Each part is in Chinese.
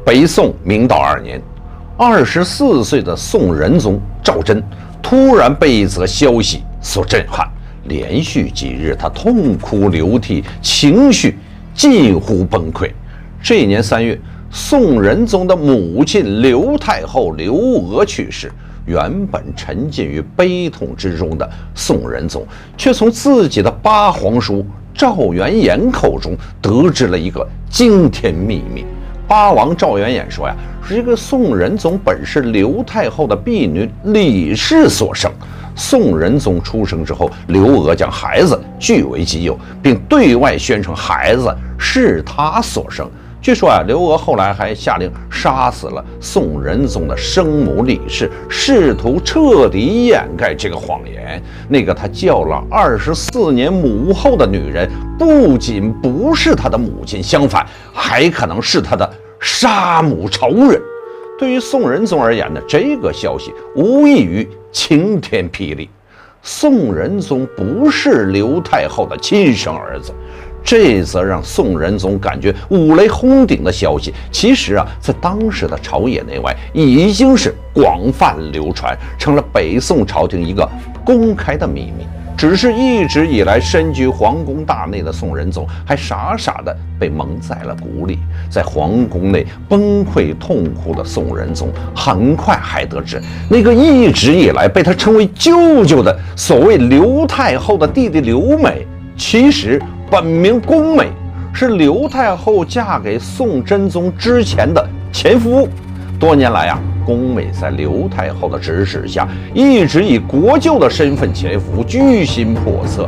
北宋明道2年，24岁的宋仁宗赵祯突然被一则消息所震撼，连续几日他痛哭流涕，情绪近乎崩溃。这一年3月，宋仁宗的母亲刘太后刘娥去世。原本沉浸于悲痛之中的宋仁宗，却从自己的八皇叔赵元衍口中得知了一个惊天秘密。八王赵元衍说呀，这个宋仁宗本是刘太后的婢女李氏所生。宋仁宗出生之后，刘娥将孩子据为己有，并对外宣称孩子是她所生。据说啊，刘娥后来还下令杀死了宋仁宗的生母李氏，试图彻底掩盖这个谎言。那个她叫了24年母后的女人，不仅不是她的母亲，相反，还可能是她的杀母仇人。对于宋仁宗而言呢，这个消息无异于晴天霹雳。宋仁宗不是刘太后的亲生儿子。这则让宋仁宗感觉五雷轰顶的消息，其实啊，在当时的朝野内外已经是广泛流传，成了北宋朝廷一个公开的秘密。只是一直以来身居皇宫大内的宋仁宗，还傻傻的被蒙在了鼓里。在皇宫内崩溃痛哭的宋仁宗，很快还得知，那个一直以来被他称为舅舅的所谓刘太后的弟弟刘美，其实本名宫美，是刘太后嫁给宋真宗之前的前夫。多年来啊，宫美在刘太后的指使下，一直以国舅的身份潜伏，居心叵测。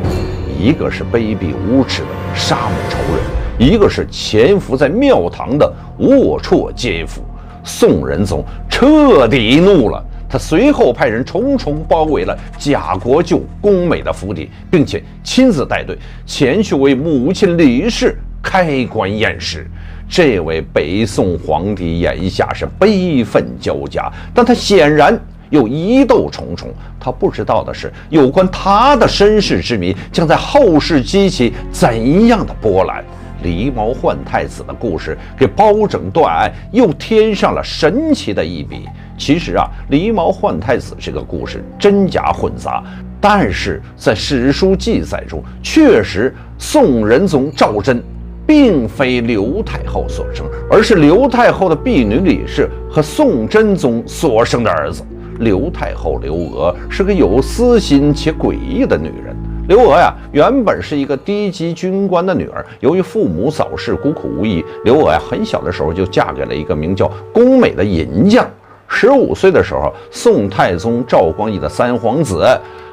一个是卑鄙无耻的杀母仇人，一个是潜伏在庙堂的龌龊奸夫。宋仁宗彻底怒了。他随后派人重重包围了假国舅宫美的府邸，并且亲自带队前去为母亲李氏开棺验尸。这位北宋皇帝眼下是悲愤交加，但他显然又疑窦重重。他不知道的是，有关他的身世之谜将在后世激起怎样的波澜。狸猫换太子的故事给包拯断案又添上了神奇的一笔。其实啊，狸猫换太子这个故事真假混杂，但是在史书记载中，确实宋仁宗赵祯并非刘太后所生，而是刘太后的婢女李氏和宋真宗所生的儿子。刘太后刘娥是个有私心且诡异的女人。刘娥呀，原本是一个低级军官的女儿，由于父母早逝，孤苦无依，刘娥呀很小的时候就嫁给了一个名叫宫美的银匠。15岁的时候，宋太宗赵光义的3皇子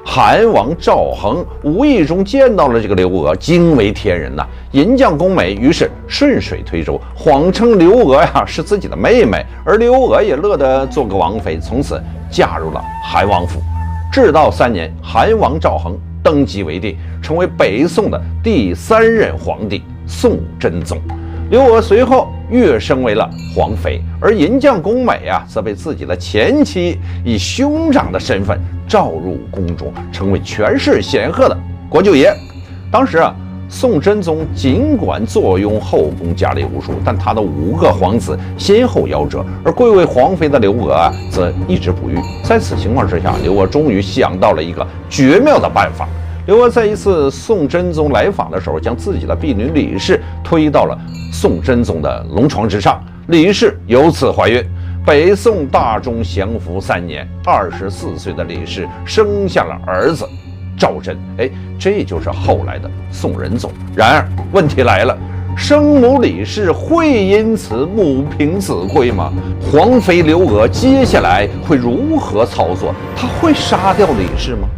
韩王赵恒无意中见到了这个刘娥，惊为天人呐。银匠宫美于是顺水推舟，谎称刘娥呀是自己的妹妹，而刘娥也乐得做个王妃，从此嫁入了韩王府。至道3年，韩王赵恒登基为帝，成为北宋的第3任皇帝宋真宗。刘娥随后跃升为了皇妃，而银匠宫美啊，则被自己的前妻以兄长的身份召入宫中，成为权势显赫的国舅爷。当时啊，宋真宗尽管坐拥后宫佳丽无数，但他的5个皇子先后夭折，而贵为皇妃的刘娥啊，则一直不育。在此情况之下，刘娥终于想到了一个绝妙的办法。刘娥在一次宋真宗来访的时候，将自己的婢女李氏推到了宋真宗的龙床之上，李氏由此怀孕。北宋大中祥符3年，24岁的李氏生下了儿子赵祯。这就是后来的宋仁宗。然而问题来了，生母李氏会因此母凭子贵吗？皇妃刘娥接下来会如何操作？她会杀掉李氏吗？